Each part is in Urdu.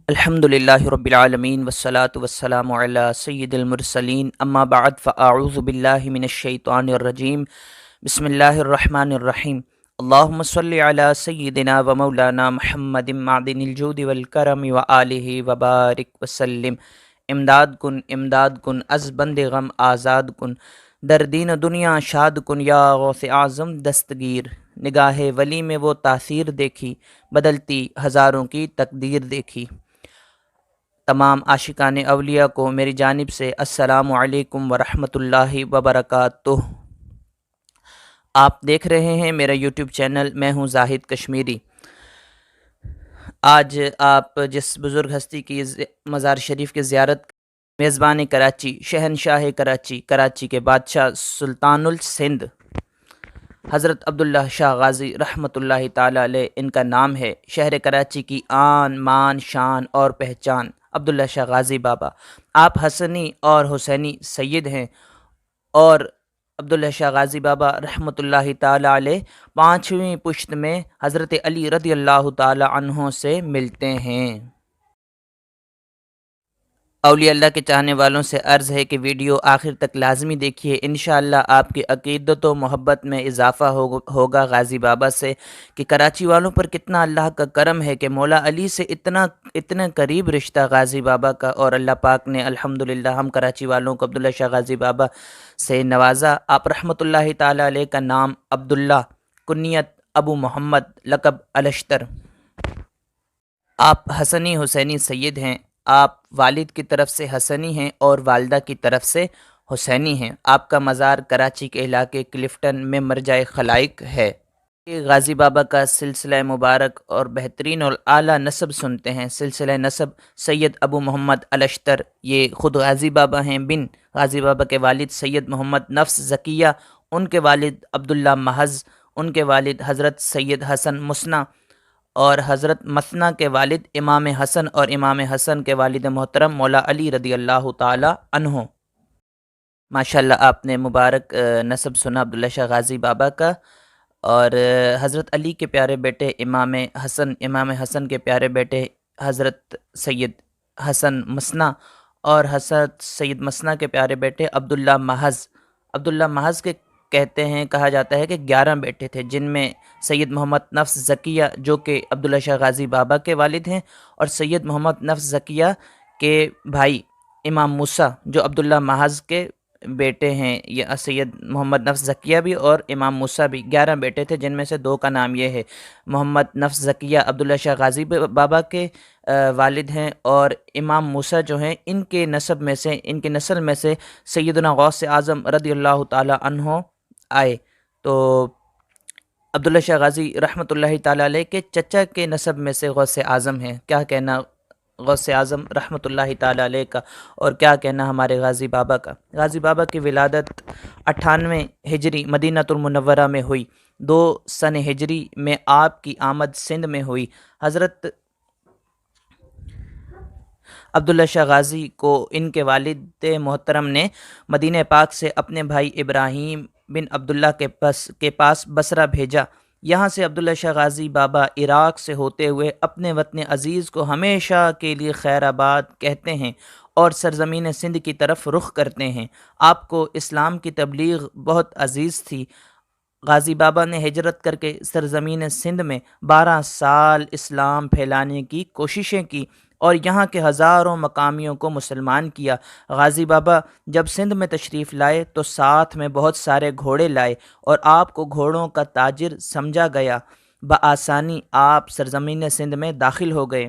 الحمدللہ رب العالمین والصلاة والسلام علی سید المرسلین اما بعد فاعوذ باللہ من الشیطان الرجیم بسم اللہ الرحمن الرحیم اللہم صلی علی سیدنا و مولانا محمد معدن الجود والکرم وآلہ وبارک وسلم۔ امداد کن از بند غم آزاد کن، در دین دنیا شاد کن یا غوث اعظم دستگیر۔ نگاہ ولی میں وہ تاثیر دیکھی، بدلتی ہزاروں کی تقدیر دیکھی۔ تمام عاشقان اولیاء کو میری جانب سے السلام علیکم ورحمۃ اللہ وبرکاتہ۔ آپ دیکھ رہے ہیں میرا یوٹیوب چینل، میں ہوں زاہد کشمیری۔ آج آپ جس بزرگ ہستی کی مزار شریف کی زیارت، میزبان کراچی، شہنشاہ کراچی، کراچی کے بادشاہ سلطان السندھ حضرت عبداللہ شاہ غازی رحمۃ اللہ تعالی علیہ ان کا نام ہے۔ شہر کراچی کی آن مان شان اور پہچان عبداللہ شاہ غازی بابا۔ آپ حسنی اور حسینی سید ہیں اور عبداللہ شاہ غازی بابا رحمۃ اللہ تعالی علیہ پانچویں پشت میں حضرت علی رضی اللہ تعالی عنہ سے ملتے ہیں۔ اولیاء اللہ کے چاہنے والوں سے عرض ہے کہ ویڈیو آخر تک لازمی دیکھیے، انشاءاللہ آپ کی عقیدت و محبت میں اضافہ ہوگا غازی بابا سے کہ کراچی والوں پر کتنا اللہ کا کرم ہے کہ مولا علی سے اتنا قریب رشتہ غازی بابا کا، اور اللہ پاک نے الحمدللہ ہم کراچی والوں کو عبداللہ شاہ غازی بابا سے نوازا۔ آپ رحمۃ اللہ تعالی علیہ کا نام عبداللہ، کنیت ابو محمد، لقب الشتر۔ آپ حسنی حسینی سید ہیں۔ آپ والد کی طرف سے حسنی ہیں اور والدہ کی طرف سے حسینی ہیں۔ آپ کا مزار کراچی کے علاقے کلفٹن میں مرجع خلائق ہے۔ غازی بابا کا سلسلہ مبارک اور بہترین اور اعلیٰ نسب سنتے ہیں۔ سلسلہ نسب سید ابو محمد الشتر، یہ خود غازی بابا ہیں۔ بن غازی بابا کے والد سید محمد نفس زکیہ، ان کے والد عبداللہ محض، ان کے والد حضرت سید حسن مسنا، اور حضرت مثنیٰ کے والد امام حسن، اور امام حسن کے والد محترم مولا علی رضی اللہ تعالی عنہ۔ ماشاءاللہ آپ نے مبارک نسب سنا عبداللہ شاہ غازی بابا کا، اور حضرت علی کے پیارے بیٹے امام حسن کے پیارے بیٹے حضرت سید حسن مثنیٰ، اور حضرت سید مثنیٰ کے پیارے بیٹے عبداللہ محض کے کہا جاتا ہے کہ 11 بیٹے تھے، جن میں سید محمد نفس زکیہ جو کہ عبداللہ شاہ غازی بابا کے والد ہیں، اور سید محمد نفس زکیہ کے بھائی امام موسیٰ جو عبداللہ محض کے بیٹے ہیں، یا سید محمد نفس زکیہ بھی اور امام موسیٰ بھی 11 بیٹے تھے، جن میں سے 2 کا نام یہ ہے۔ محمد نفس زکیہ عبداللہ شاہ غازی بابا کے والد ہیں، اور امام موسیٰ جو ہیں ان کے نسل میں سے سیدنا غوث اعظم رضی اللہ تعالی عنہ آئے۔ تو عبداللہ شاہ غازی رحمۃ اللہ تعالی علیہ کے چچا کے نسب میں سے غوث اعظم ہیں۔ کیا کہنا غوث اعظم رحمۃ اللہ تعالی علیہ کا، اور کیا کہنا ہمارے غازی بابا کا۔ غازی بابا کی ولادت 98 ہجری مدینہ المنورہ میں ہوئی۔ 2 سن ہجری میں آپ کی آمد سندھ میں ہوئی۔ حضرت عبداللہ شاہ غازی کو ان کے والد محترم نے مدینہ پاک سے اپنے بھائی ابراہیم بن عبداللہ کے پاس بصرہ بھیجا۔ یہاں سے عبداللہ شاہ غازی بابا عراق سے ہوتے ہوئے اپنے وطن عزیز کو ہمیشہ کے لیے خیر آباد کہتے ہیں اور سرزمین سندھ کی طرف رخ کرتے ہیں۔ آپ کو اسلام کی تبلیغ بہت عزیز تھی۔ غازی بابا نے ہجرت کر کے سرزمین سندھ میں 12 سال اسلام پھیلانے کی کوششیں کی اور یہاں کے ہزاروں مقامیوں کو مسلمان کیا۔ غازی بابا جب سندھ میں تشریف لائے تو ساتھ میں بہت سارے گھوڑے لائے اور آپ کو گھوڑوں کا تاجر سمجھا گیا۔ بآسانی آپ سرزمین سندھ میں داخل ہو گئے۔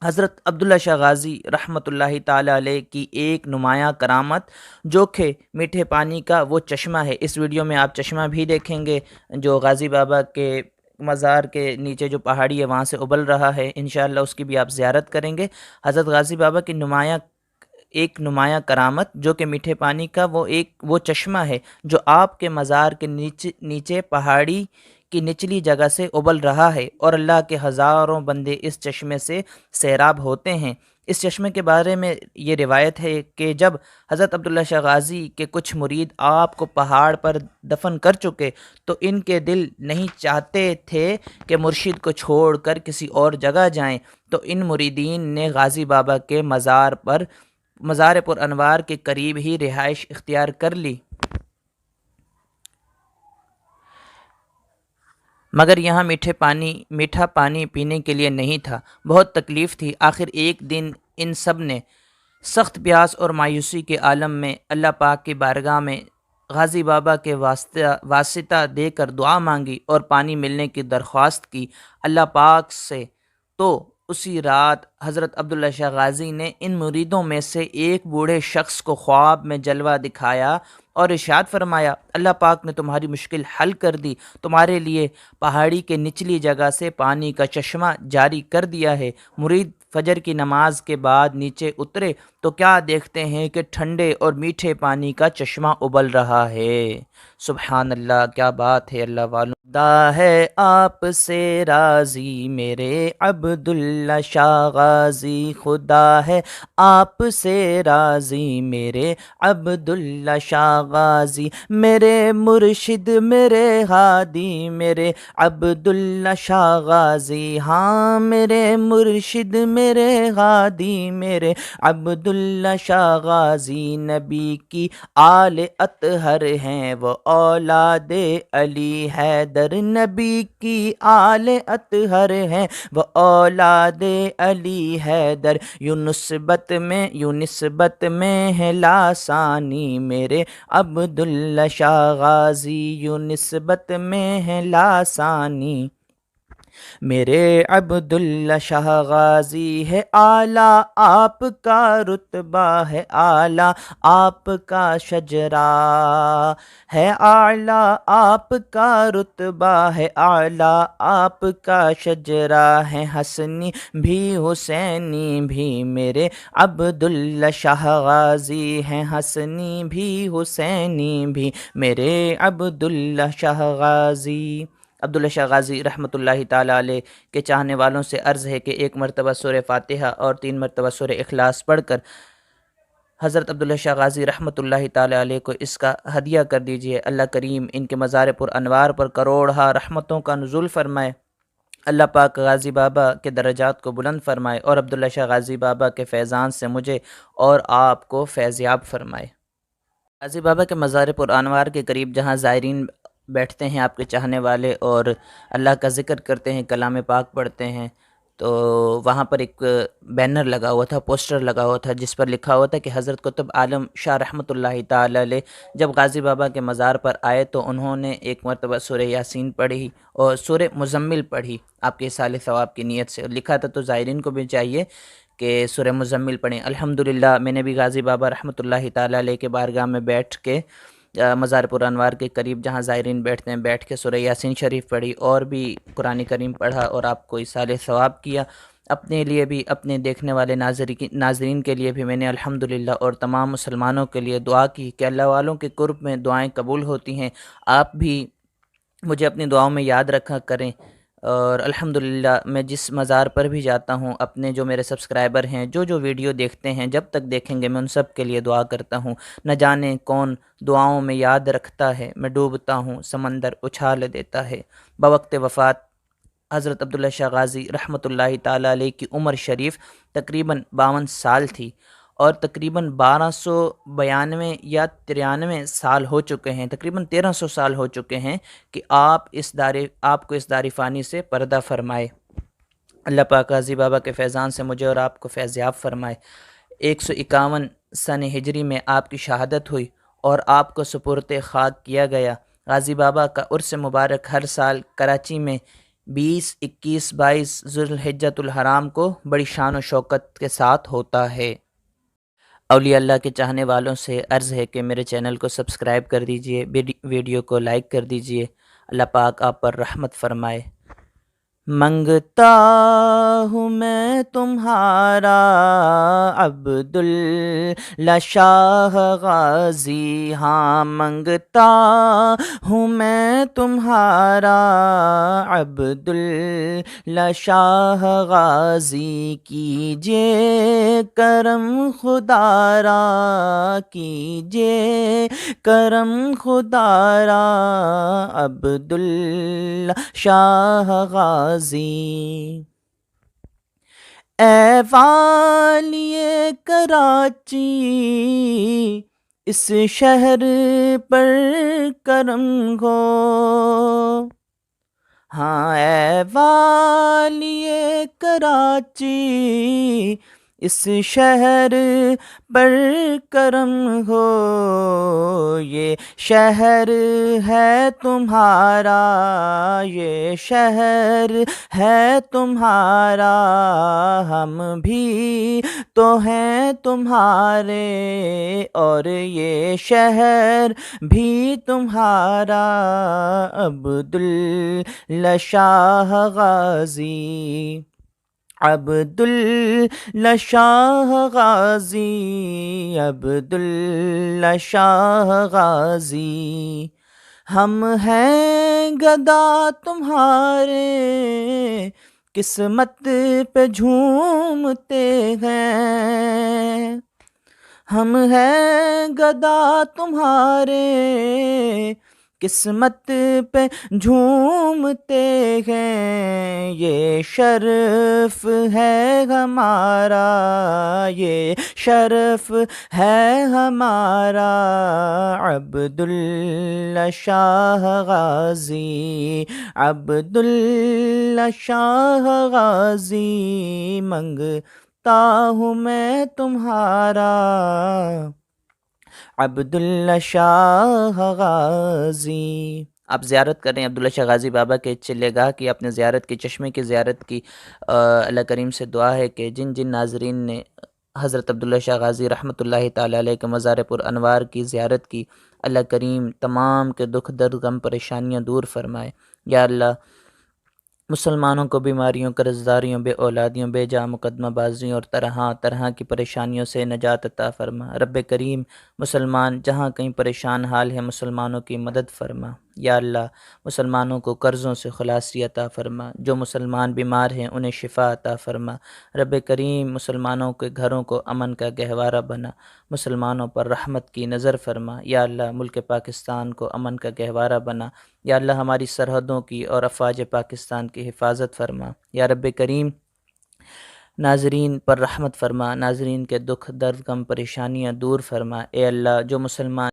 حضرت عبداللہ شاہ غازی رحمۃ اللہ تعالی علیہ کی ایک نمایاں کرامت جو کہ میٹھے پانی کا وہ چشمہ ہے۔ اس ویڈیو میں آپ چشمہ بھی دیکھیں گے جو غازی بابا کے مزار کے نیچے جو پہاڑی ہے وہاں سے ابل رہا ہے، انشاءاللہ اس کی بھی آپ زیارت کریں گے۔ حضرت غازی بابا کی ایک نمایاں کرامت جو کہ میٹھے پانی کا وہ چشمہ ہے جو آپ کے مزار کے نیچے پہاڑی کی نچلی جگہ سے ابل رہا ہے اور اللہ کے ہزاروں بندے اس چشمے سے سیراب ہوتے ہیں۔ اس چشمے کے بارے میں یہ روایت ہے کہ جب حضرت عبداللہ شاہ غازی کے کچھ مرید آپ کو پہاڑ پر دفن کر چکے تو ان کے دل نہیں چاہتے تھے کہ مرشد کو چھوڑ کر کسی اور جگہ جائیں، تو ان مریدین نے غازی بابا کے مزار پر انوار کے قریب ہی رہائش اختیار کر لی، مگر یہاں میٹھا پانی پینے کے لیے نہیں تھا۔ بہت تکلیف تھی۔ آخر ایک دن ان سب نے سخت پیاس اور مایوسی کے عالم میں اللہ پاک کی بارگاہ میں غازی بابا کے واسطہ دے کر دعا مانگی اور پانی ملنے کی درخواست کی اللہ پاک سے۔ تو اسی رات حضرت عبداللہ شاہ غازی نے ان مریدوں میں سے ایک بوڑھے شخص کو خواب میں جلوہ دکھایا اور ارشاد فرمایا، اللہ پاک نے تمہاری مشکل حل کر دی، تمہارے لیے پہاڑی کے نچلی جگہ سے پانی کا چشمہ جاری کر دیا ہے۔ مرید فجر کی نماز کے بعد نیچے اترے تو کیا دیکھتے ہیں کہ ٹھنڈے اور میٹھے پانی کا چشمہ ابل رہا ہے۔ سبحان اللہ، کیا بات ہے اللہ والوں۔ خدا ہے آپ سے راضی میرے عبداللہ شاہ غازی، خدا ہے آپ سے راضی میرے عبداللہ شاہ غازی، میرے مرشد میرے ہادی میرے عبداللہ شاہ غازی، ہاں میرے مرشد میرے ہادی میرے عبداللہ شاہ غازی، نبی کی آل اطہر ہیں وہ اولاد علی حیدر، نبی کی آل اطہر ہیں وہ اولاد علی حیدر، یوں نسبت میں ہے لاسانی میرے عبداللہ شاہ غازی، یوں نسبت میں ہے لاسانی میرے عبداللہ شاہ غازی، ہے اعلیٰ آپ کا رتبہ ہے اعلیٰ آپ کا شجرہ، ہے اعلیٰ آپ کا رتبہ ہے اعلیٰ آپ کا شجرہ، ہے حسنی بھی حسینی بھی میرے عبداللہ شاہ غازی، ہیں حسنی بھی حسینی بھی میرے عبداللہ شاہ غازی۔ عبداللہ شاہ غازی رحمۃ اللہ تعالیٰ علیہ کے چاہنے والوں سے عرض ہے کہ ایک مرتبہ سورہ فاتحہ اور 3 مرتبہ سورہ اخلاص پڑھ کر حضرت عبداللہ شاہ غازی رحمۃ اللہ تعالیٰ علیہ کو اس کا ہدیہ کر دیجئے۔ اللہ کریم ان کے مزار پر انوار پر کروڑہا رحمتوں کا نزول فرمائے، اللہ پاک غازی بابا کے درجات کو بلند فرمائے اور عبداللہ شاہ غازی بابا کے فیضان سے مجھے اور آپ کو فیضیاب فرمائے۔ غازی بابا کے مزار پر انوار کے قریب جہاں زائرین بیٹھتے ہیں آپ کے چاہنے والے اور اللہ کا ذکر کرتے ہیں، کلام پاک پڑھتے ہیں، تو وہاں پر ایک بینر لگا ہوا تھا، پوسٹر لگا ہوا تھا جس پر لکھا ہوا تھا کہ حضرت قطب عالم شاہ رحمۃ اللہ تعالی علیہ جب غازی بابا کے مزار پر آئے تو انہوں نے ایک مرتبہ سورہ یاسین پڑھی اور سورہ مزمل پڑھی آپ کے اصال ثواب کی نیت سے، لکھا تھا تو زائرین کو بھی چاہیے کہ سورہ مزمل پڑھیں۔ الحمدللہ میں نے بھی غازی بابا رحمۃ اللہ تعالی علیہ کے بارگاہ میں بیٹھ کے مزار پر انوار کے قریب جہاں زائرین بیٹھتے ہیں بیٹھ کے سورہ یاسین شریف پڑھی اور بھی قرآن کریم پڑھا اور آپ کو اصال ثواب کیا، اپنے لیے بھی اپنے دیکھنے والے ناظرین کے لیے بھی میں نے الحمدللہ اور تمام مسلمانوں کے لیے دعا کی کہ اللہ والوں کے قرب میں دعائیں قبول ہوتی ہیں، آپ بھی مجھے اپنی دعاؤں میں یاد رکھا کریں۔ اور الحمدللہ میں جس مزار پر بھی جاتا ہوں، اپنے جو میرے سبسکرائبر ہیں جو ویڈیو دیکھتے ہیں جب تک دیکھیں گے میں ان سب کے لیے دعا کرتا ہوں، نہ جانے کون دعاؤں میں یاد رکھتا ہے، میں ڈوبتا ہوں سمندر اچھال دیتا ہے۔ بوقت وفات حضرت عبداللہ شاہ غازی رحمۃ اللہ تعالیٰ علیہ کی عمر شریف تقریباً 52 سال تھی اور تقریباً 1292 یا 93 سال ہو چکے ہیں، تقریباً 1300 سال ہو چکے ہیں کہ آپ کو اس دار فانی سے پردہ فرمائے۔ اللہ پاک غازی بابا کے فیضان سے مجھے اور آپ کو فیضیاب فرمائے۔ 151 سن ہجری میں آپ کی شہادت ہوئی اور آپ کو سپرد خاک کیا گیا۔ غازی بابا کا عرس مبارک ہر سال کراچی میں 20، 21، 22 ذوالحجۃ الحرام کو بڑی شان و شوکت کے ساتھ ہوتا ہے۔ اولیاء اللہ کے چاہنے والوں سے عرض ہے کہ میرے چینل کو سبسکرائب کر دیجئے، ویڈیو کو لائک کر دیجئے، اللہ پاک آپ پر رحمت فرمائے۔ منگتا ہوں میں تمہارا عبداللہ شاہ غازی، ہاں منگتا ہوں میں تمہارا عبداللہ شاہ غازی، کیجے کرم خدا را، کیجے کرم خدا را عبداللہ شاہ غازی۔ اے والی کراچی اس شہر پر کرم ہو، ہاں اے والی کراچی اس شہر پر کرم ہو، یہ شہر ہے تمہارا، یہ شہر ہے تمہارا، ہم بھی تو ہیں تمہارے اور یہ شہر بھی تمہارا عبداللہ شاہ غازی، عبداللہ شاہ غازی، عبداللہ شاہ غازی۔ ہم ہیں گدا تمہارے قسمت پہ جھومتے ہیں، ہم ہیں گدا تمہارے قسمت پہ جھومتے ہیں، یہ شرف ہے ہمارا، یہ شرف ہے ہمارا عبداللہ شاہ غازی، عبداللہ شاہ غازی۔ منگتا ہوں میں تمہارا عبداللہ شاہ غازی۔ آپ زیارت کر رہے ہیں عبداللہ شاہ غازی بابا کے چلے گاہ کی، اپنے زیارت کی، چشمے کی زیارت کی۔ اللہ کریم سے دعا ہے کہ جن جن ناظرین نے حضرت عبداللہ شاہ غازی رحمۃ اللہ تعالیٰ علیہ کے مزار پر انوار کی زیارت کی، اللہ کریم تمام کے دکھ درد غم پریشانیاں دور فرمائے۔ یا اللہ مسلمانوں کو بیماریوں، قرضداریوں، بے اولادیوں، بے جا مقدمہ بازیوں اور طرح طرح کی پریشانیوں سے نجات عطا فرما۔ رب کریم مسلمان جہاں کہیں پریشان حال ہے مسلمانوں کی مدد فرما۔ یا اللہ مسلمانوں کو قرضوں سے خلاصی عطا فرما، جو مسلمان بیمار ہیں انہیں شفا عطا فرما۔ رب کریم مسلمانوں کے گھروں کو امن کا گہوارہ بنا، مسلمانوں پر رحمت کی نظر فرما۔ یا اللہ ملک پاکستان کو امن کا گہوارہ بنا۔ یا اللہ ہماری سرحدوں کی اور افواج پاکستان کی حفاظت فرما۔ یا رب کریم ناظرین پر رحمت فرما، ناظرین کے دکھ درد غم پریشانیاں دور فرما۔ اے اللہ جو مسلمان